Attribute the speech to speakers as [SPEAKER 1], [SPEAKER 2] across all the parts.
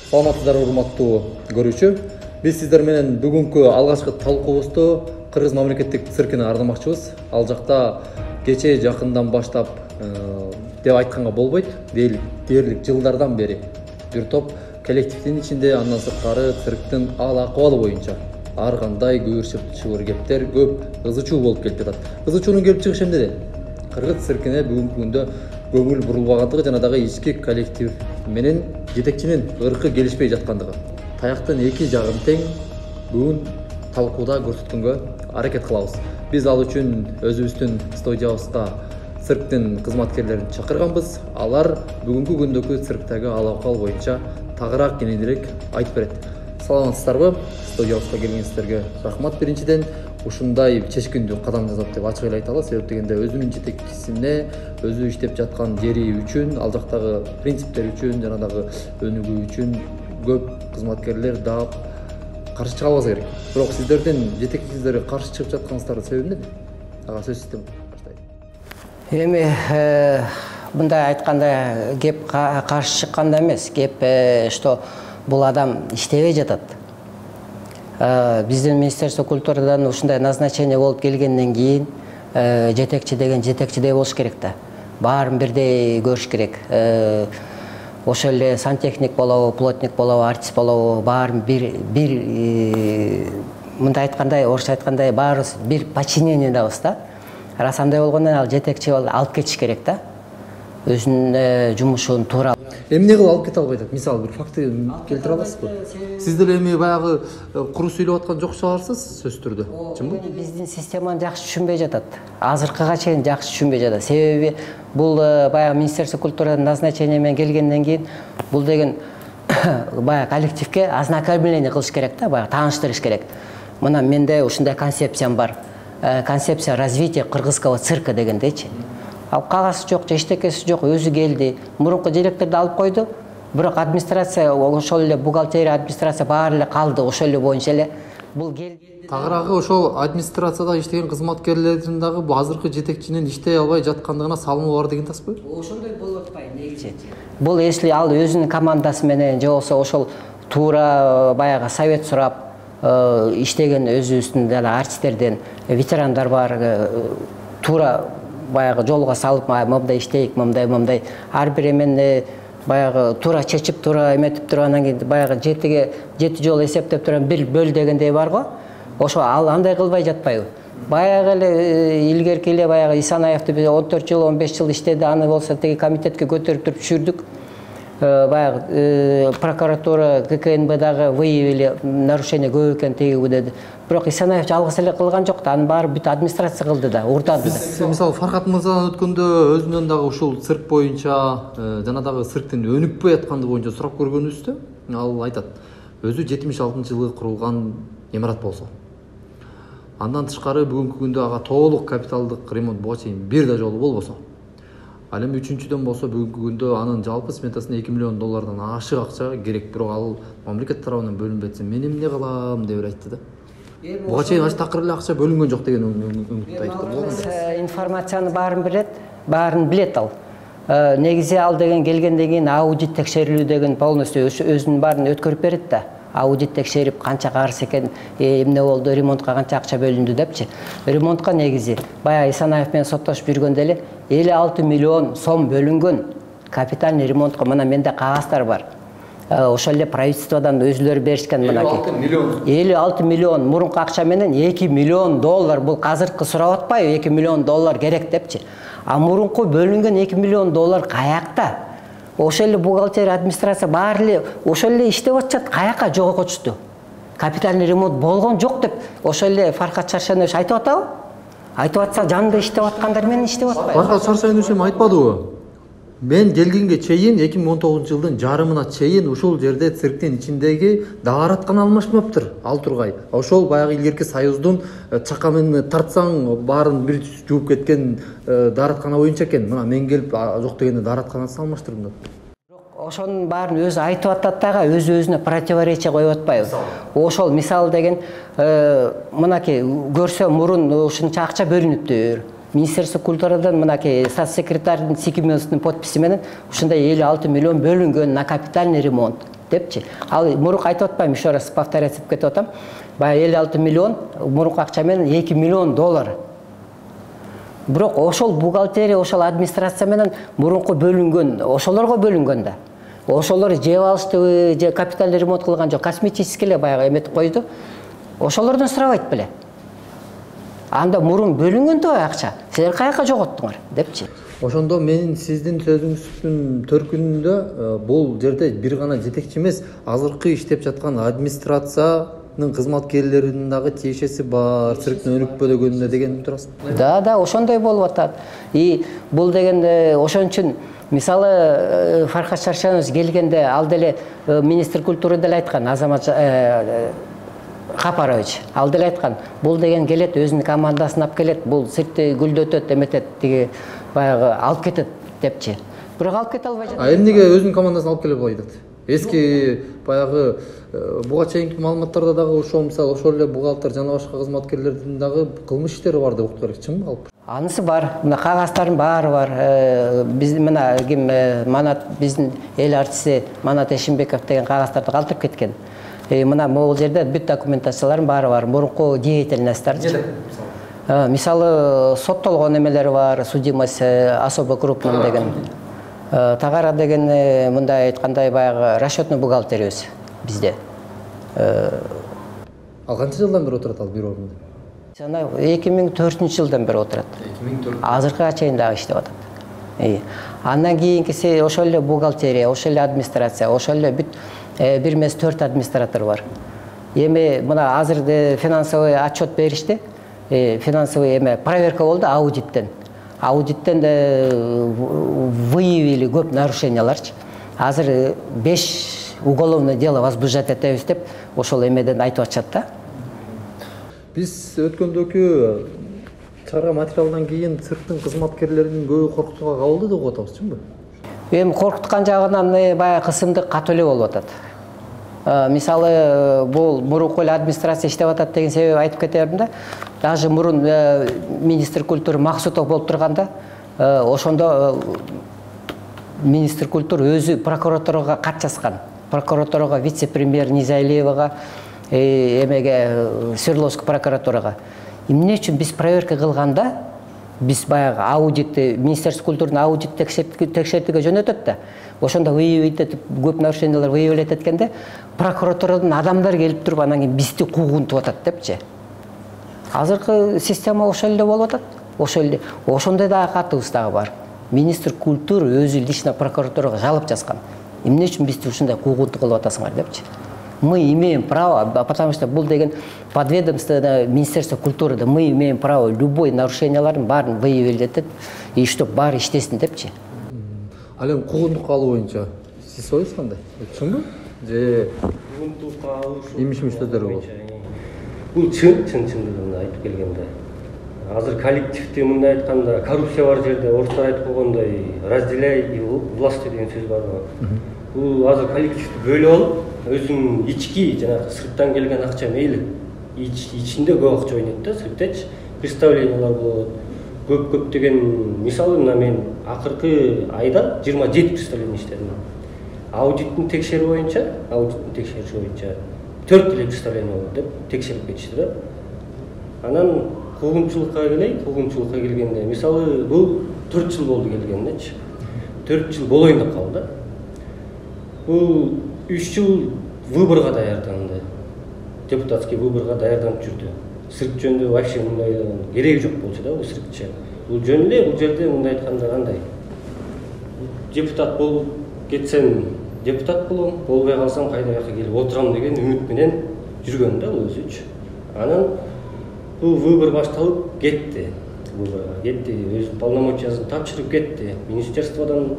[SPEAKER 1] Саламатсыздар урматтуу көрүүчү. Биз сиздер менен бүгүнкү алгачкы талкуубузду Кыргыз мамлекеттик циркине ардамакчыбыз. Ал жакта кечээ жакындан баштап деп айтканга болбойт. Дээрлик жылдардан бери бир топ коллективдин ичинде андан сырткары цирктин ал акыбалы боюнча ар кандай кыбыр кептер көп ызы чуу болуп келип жатат. Ызы чуунун келип чыгышы эмнеде? Кыргыз циркине бүгүнкү күндө көңүл бурулбагандыгы жана дагы ички коллектив менен жетекчинин ыркы келишпей жаткандыгы. Таяктын эки жагын тең бүгүн талкууда көрсөткөнгө аракет кылабыз. Биз ал үчүн өзүбүздүн студиябызга цирктин кызматкерлерин чакырганбыз. Алар бүгүнкү күндөгү цирктеги ал акыбал боюнча тагыраак кененирээк айтып берет. Саламатсыздарбы? Студиябызга келгениңиздерге рахмат. Биринчиден ушундай чечкиндүү кадам жасап деп ачык эле айта алат. Себеп дегенде өзүнүн жетекчисине өзү иштеп жаткан жери үчүн, ал жактагы принциптер үчүн жана дагы өнүгүү үчүн көп кызматкерлер дап каршы чыга албаса керек. Бирок сиздердин жетекчилерге каршы чыгып жатканыңыздардын себеби эмнеде? Ага сөз сизден баштайт.
[SPEAKER 2] Эми мындай айтканда кеп каршы чыкканда эмес, кеп что бул адам иштебей жатат. Биздин Министерство культурадан ушундай назначение болуп келгенден кийин жетекчи деген жетекчидей болуш керек да. Баарын бирдей көрүш керек. Ошол эле сантехник болобу, плотник болобу, артист болобу, баарын бир мындай айткандай, орусча айткандай баарыбыз бир подчинениедабыз да. Раз андай болгондон ал жетекчи алып кетиш керек да. Өзүнүн жумушун туура.
[SPEAKER 1] Эмне кылып алып кете албай атат? Мисалы бир факты келтире аласызбы? Сиз деле эми баягы куру сүйлөп аткан жок шығарсыз сөз түрдө. Чынбы?
[SPEAKER 2] Биздин системаны жакшы түшүнбөй жатат. Азыркыга чейин жакшы түшүнбөй жатат. Себеби бул баягы Министерство культурадан назначение менен келгенден кийин бул деген баягы коллективге ознакомление кылыш керек да, баягы тааныштырыш керек. Мына менде ушундай концепциям бар. Концепция развития кыргызского цирка дегендейчи. Ал кагазы жок, эчтекеси жок, өзү келди. Мурунку директорду алып койду. Бирок администрация, ошол эле бухгалтерия, администрация баары эле калды, ошол эле боюнча эле. Бул келди.
[SPEAKER 1] Тагыраагы ошол администрацияда иштеген кызматкерлердин дагы бул азыркы жетекчинин иштей албай жаткандыгына салымы бар деген тасбы?
[SPEAKER 2] Ошондой болуп атпайбы негизи? Бул если ал өзүнүн командасы менен же болбосо ошол туура баягы совет сурап иштеген өзүбүздүн артисттерден ветерандар бар, туура баягы жолго салып, мындай иштейик, мындай ар бир эмени баягы туура чечип, туура эметип туруп, анан кийин баягы жети жолу эсептеп турган бир бөл дегендей бар го. Ошо ал андай кылбай жатпайбы? Баягы эле илгерки эле баягы Исанаевди 14 жыл, 15 жыл иштеди, аны болсо теги комитетке көтөрүп туруп түшүрдүк. Баягы прокуратура, ККНБ дагы выявили нарушение көп экен тегиби деди. Бирок Исанаев жалгыз эле кылган жок да, анын баары бүт администрация кылды да, урдады да.
[SPEAKER 1] Мисалы Фархат мырзадан өткөндө өзүнөн дагы ушул цирк боюнча жана дагы цирктин өнүкпөй аткандыгы боюнча сурап көргөнүбүздө, ал айтат. Өзү 76-жылы курулган имарат болсо. Андан тышкары бүгүнкү күндө ага толук капиталдык ремонт буга чейин бир да жолу болбосо. Ал эми үчүнчүдөн болсо бүгүнкү күндө анын жалпы сметасына 2 миллион доллардан ашык акча керек, бирок ал мамлекет тарабынан бөлүнбөйт. Мен эмне кылам деп айтты да. Буга чейин аш такыр эле акча бөлүнгөн жок деген үмүттү айтты.
[SPEAKER 2] Информацияны баарын билет ал. Негизи ал деген келгенден кийин аудит текшерилүү деген полностью өзүнүн баарын өткөрүп берет да. Аудит текшерип канча карыз экен, эмне болду, ремонтка канча акча бөлүндү депчи. Ремонтка негизи баягы Исанаев менен соттошуп жүргөндө эле 56 миллион сом бөлүнгөн капитальный ремонтко. Мына менде кагаздар бар. Ошол эле правительстводан өзүлөрү беришкен мынаки. 56 миллион мурунку акча менен 2 миллион доллар, бул азыркы сурап атпайбы, 2 миллион доллар керек депчи. А мурунку бөлүнгөн 2 миллион доллар каякта? Ошол эле бухгалтерия, администрация баары эле ошол эле иштеп атышат, каяка жоготушту. Капитальный ремонт болгон жок деп ошол эле Фархат Чаршанович айтып атабы? Айтып атса жанында иштеп аткандар менен иштеп атпайбы?
[SPEAKER 1] Фархат Чаршанович айтпадыбы? Мен келгенге чейин 2019-жылдын жарымына чейин ушул жерде цирктин ичиндеги даараткана алмашмаптыр, ал тургай. Ошол баягы илгерки союздун чака менен тартсаң баарын бир жууп кеткен даараткана боюнча экен. Мына мен келип жок дегенде дааратканасын алмаштырдым да.
[SPEAKER 2] Ошонун баарын өзү айтып атат дагы, өзүнө противоречие коюп атпайбы? Ошол мисал деген мынакей көрсө мурун ушунча акча бөлүнүптүр. Министерство культурадан мынакей статс секретарьдын Сикимовдун подписи менен ушундай 56 миллион бөлүнгөн на капитальный ремонт. депчи. Ал мурунку айтып атпайм, еще раз повторять кетип атам. Баягы 56 миллион мурунку акча менен 2 миллион доллар. Бирок ошол бухгалтерия, ошол администрация менен мурунку бөлүнгөн, ошолорго бөлүнгөн да. Ошолор жеп алыштыбы, же капиталь ремонт кылган жок, косметический эле баягы эметип койду. Ошолордон сурабайт беле. Анда мурун бөлүнгөндө акча, силер каяка жоготтуңар депчи.
[SPEAKER 1] Ошондо менин сиздин сөзүңүздүн төркүнүндө бул жерде бир гана жетекчи эмес, азыркы иштеп жаткан администрациянын кызматкерлеринин дагы тиешеси бар, цирктин өнүкпөлөгөнүнө деген турасыз.
[SPEAKER 2] Да, ошондой болуп атат. И бул деген ошон үчүн мисалы Фархат Шаршанович келгенде ал деле министр культуры деле айткан, Азамат Хапарович ал деле айткан, бул деген келет өзүнүн командасын алып келет, бул циркти гүлдөтөт, эметет, тиги баягы алып кетет депчи. Бирок алып кете албай жатат.
[SPEAKER 1] Эмнеге өзүнүн командасын алып келе албай жатат? Эски баягы буга чейинки маалыматтарда дагы ошол мисалы ошол эле бухгалтер жана башка кызматкерлердин дагы кылмыш иштери бар деп уктук керек, чынбы алып?
[SPEAKER 2] Анысы бар, мына кагаздардын баары бар. Биз мына ким Манат, биздин эл артисти Манат Эшимбеков деген кагаздарды калтырып кеткен. Мына могул жерде бүт документациялардын баары бар. Мурунку деятельностьтарчы. Мисалы соттолгон эмелери бар, судимость особо крупный деген. Тагара деген мындай айткандай баягы расчетный бухгалтерибиз бизде.
[SPEAKER 1] Ал канча жылдан бери отурат ал бирөөнүндө?
[SPEAKER 2] Жана 2004 жылдан бери отурат.
[SPEAKER 1] 2004.
[SPEAKER 2] Азыркыга чейин дагы иштеп атат. Андан кийинкиси ошол эле бухгалтерия, ошол эле администрация, ошол эле бүт 1 эмес 4 администратор бар. Эми мына азыр финансовый отчет беришти. Финансовый проверка болду аудиттен. Аудиттен выявили көп нарушенияларчы. Азыр 5 уголовное дело возбуждать этебиз деп ошол эмеден айтып атышат да.
[SPEAKER 1] Биз өткөндөгү чара материалдан кийин цирктин кызматкерлеринин көбү коркутууга кабылды деп атабыз, чынбы?
[SPEAKER 2] Эми коркуткан жагынан баягы кысымдык катуу эле болуп атат. Мисалы бул мурунку администрация иштеп атат деген себеп айтып кетерим да. Даже мурун министр культуры Максутов болуп турганда, ошондо министр культуры өзү прокуратурага кат жазган. Прокуратурага, вице-премьер Низайлиевага, эмеге Свердловск прокуратурага. Эмне үчүн биз проверка кылганда, биз баягы аудит, министерство культурдун аудит текшертүүгө жөнөтөт да. Ошондо выявить этип, көп нарушениялар выявлять эткенде, прокуратурадан адамдар келип туруп, анан кийин бизди куугунтуп атат депчи. Азыркы система ошол эле болуп атат. Ошол эле. Ошондой дагы катыбыз дагы бар. Министр культуры өзү лично прокуратурага жалоба жазган. Эмне үчүн бизди ушундай куугунтук кылып атасыңар депчи. Мы имеем право, потому что бул деген подведомство Министерства культуры, да мы имеем право любой нарушенияларын баарын выявить этип, и чтоб баары иштесин депчи.
[SPEAKER 1] Ал эми куугунтукка алуу боюнча сиз оюңуз кандай? Чынбы? Же
[SPEAKER 3] куугунтукка алуу
[SPEAKER 1] имиш сөздөрү болот?
[SPEAKER 3] Бул чындыгында айтып келгенде. Азыр коллективде мындай айтканда коррупция бар жерде орустар айтып койгондой разделяй и власть деген сөз бар го. Бул азыр коллективди бөлүп алып, өзүнүн ички жанагы сырттан келген акча мейли ичинде көп акча ойнойт да, сырттачы представлениялар болот. Көп деген мисалы мен акыркы айда 27 представление иштедим. Аудиттин текшерүү боюнча, 4 эле представление болду деп текшерип кетишти да. Анан куугунчулукка келгенде, мисалы бул 4 жыл болду келгендечи. 4 жыл болоюн деп калды да. Бул 3 жыл выборга даярданды. Депутатский выборга даярданып жүрдү. Цирк жөнүндө вообще мындай кереги жок болчу да, бул циркче. Бул жөн эле, бул жерде мындай айтканда кандай? Депутат болуп кетсем, депутат болом, болбой калсам кайда жака келип отурам деген үмүт менен жүргөн да бул өзүчү. Анан бул выбор башталып кетти. Выборга кетти, өз полномочиясын тапшырып кетти. Министерстводон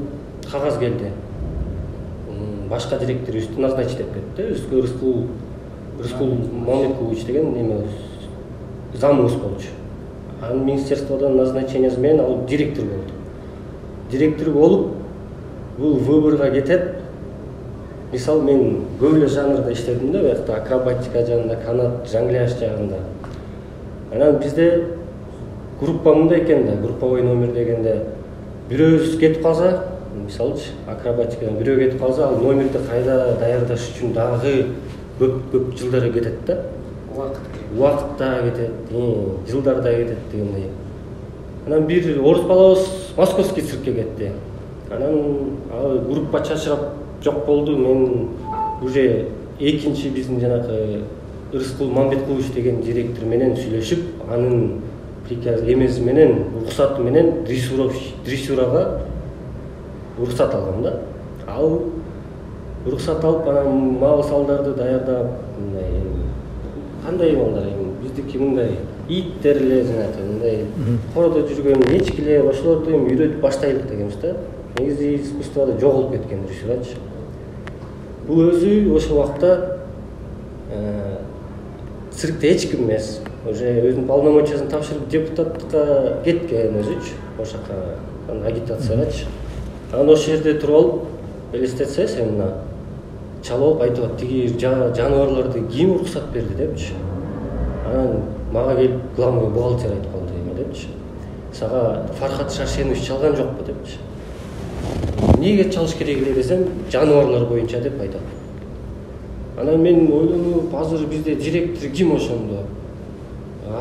[SPEAKER 3] кагаз келди. Башка директор үстүн назначить деп кетти. Рыскул Мамлекович деген неме замыбыз болчу. Анын министерстводон назначениясы менен ал директор болду. Директор болуп, бул выборга кетет. Мисалы мен көп эле жанрда иштедим да, буякта акробатика жагында, канат, жонгляж жагында. Анан бизде группа мындай экен да, групповой номер дегенде бирөөбүз кетип калса, мисалычы акробатикадан бирөө кетип калса, ал номерди кайда даярдаш үчүн дагы көп жылдары кетет да. Убакыт да кетет, жылдар да кетет дегендей. Анан бир орус балабыз московский циркке кетти. Анан ал группа чачырап жок болду. Мен уже экинчи биздин жанагы Рыскул Мамбеткулович деген директор менен сүйлөшүп, анын приказ эмеси менен, уруксаты менен дрессурага уруксат алгам да. Ал уруксат алып, анан мал салдарды даярдап, мындай кандай малдар эми биздики мындай иттерлер жанагы мындай кородо жүргөн эчкилер, ошолорду эми үйрөтүп баштайлык дегенбиз да. Негизи искусствода жоголуп кеткен дрессурачы. Бул өзү ошол убакта циркте эч ким эмес. Уже өзүнүн полномочиясын тапшырып депутаттыкка кеткен өзүчү. Ошо жака агитациягачы. Анан ошол жерде туруп алып, элестетсе, сен мына чалып алып айтып атат, тиги жаныбарларды ким уруксат берди депчи. Анан мага келип главный бухгалтер айтып калды эме депчи. Сага Фархат Шаршенович чалган жокпу депчи. Эмнеге чалыш керек эле десем, жаныбарлар боюнча деп айтат. Анан мен ойлонуп, азыр бизде директор ким ошондо?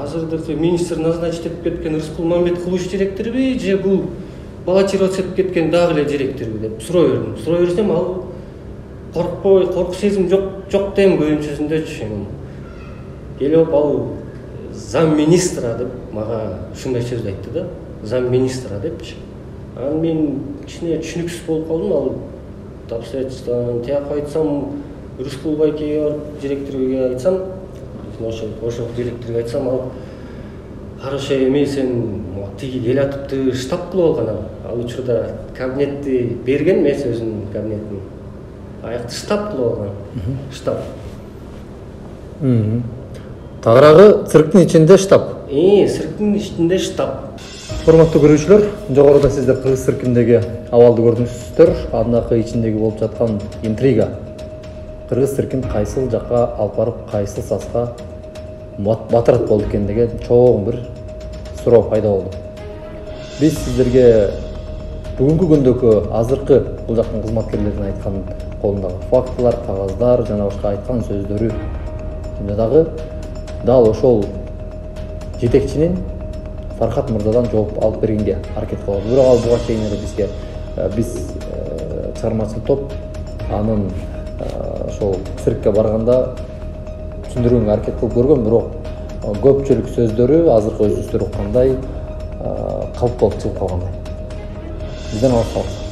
[SPEAKER 3] Азырдыкы министр назначить этип кеткен Рыскул Мамбеткулович директорбу же бул баллотироваться этип кеткен дагы эле директорбу деп суроо бердим. Суроо берсем, ал коркпой, корку сезим жок дейм көбүнчөсүндөчү. Келип ал зам министра деп мага ушундай сөз айтты да. Зам министра депчи. Анан мен кичине түшүнүксүз болуп калдым. Ал обстоятельстводан тияк айтсам, Рыскул байкеге барып директорге айтсам, ошол директорге айтсам, ал хорошо эми сен тиги эл атыпты штаб кылып алган. Ал учурда кабинетти берген эмес өзүнүн кабинетин. Аякты штаб кылып алган. Штаб.
[SPEAKER 1] Тагыраагы цирктин ичинде штаб.
[SPEAKER 3] Цирктин ичинде штаб.
[SPEAKER 1] Урматтуу көрүүчүлөр, жогоруда сиздер кыргыз циркиндеги абалды көрдүңүздөр. Анакы ичиндеги болуп жаткан интрига. Кыргыз циркин кайсыл жакка алып барып, кайсыл саска батырат болду экен деген чоң бир суроо пайда болду. Биз сиздерге бүгүнкү күндөгү азыркы бул жактын кызматкерлеринин айткан колундагы фактылар, кагаздар жана башка айткан сөздөрү дагы дал ошол жетекчинин Фархат мырзадан жооп алып бергенге аракет кылабыз. Бирок ал буга чейин эле бизге биз чыгармачыл топ анын ошол циркке барганда түшүндүрүүгө аракет кылып көргөн, бирок көпчүлүк сөздөрү азыркы өзүңүздөр уккандай калп болуп чыгып калгандай. Бизден алыстабыз.